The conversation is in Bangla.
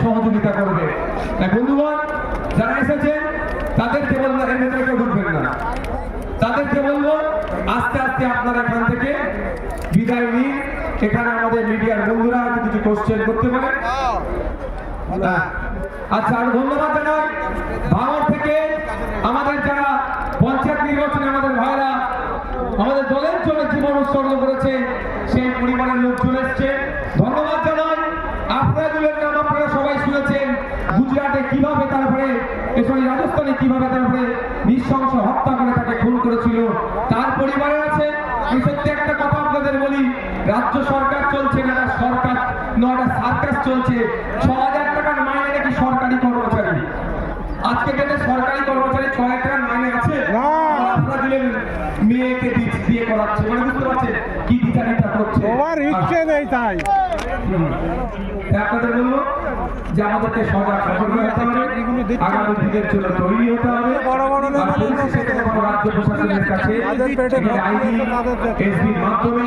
সহযোগিতা করবে। বন্ধুগণ, যারা এসেছেন তাদেরকে বলবো এর ভেতরে কেউ ঢুকবেন না। তাদেরকে বলবো আস্তে আস্তে আপনারা এখান থেকে বিদায় নিন। এখানে আমাদের মিডিয়ার বন্ধুরা হয়তো কিছু কোশ্চেন করতে পারে। আচ্ছা, আর ধন্যবাদ জানাই ভাঙড় থেকে আমাদের যারা পঞ্চায়েত নির্বাচনে আমাদের ভাইরা আমাদের দলের জন্য জীবন উৎসর্গ করেছে, সেই পরিবারের লোক চলে এসছে। ধন্যবাদ জানাই আফরাজুলের নাম আপনারা সবাই শুনেছেন। গুজরাটে কিভাবে তারপরে রাজস্থানে কিভাবে তারপরে নৃশংস হত্যা করে তাকে খুন করেছিল, তার পরিবারের আছে। আমি সত্যি একটা কথা আপনাদের বলি, রাজ্য সরকার চলছে না, সরকার নয়টা সার্কাস চলছে। ৬,০০০ টাকার মাইনে নাকি সরকারি কর্মচারী। আজকে ডেটে সরকারি কর্মচারী ৬,০০০ টাকার মাইনে আছে? আফরাজুলের মেয়েকে বিয়ে করাচ্ছে, মানে বুঝতে পারছেন কি বিচারিতা করছে। আপনাদের বলবো যে আমাদেরকে সজাগ সতর্ক হতে হবে, আগামী দিনের জন্য তৈরি হতে হবে। রাজ্য প্রশাসনের কাছে আইনি এসপির মাধ্যমে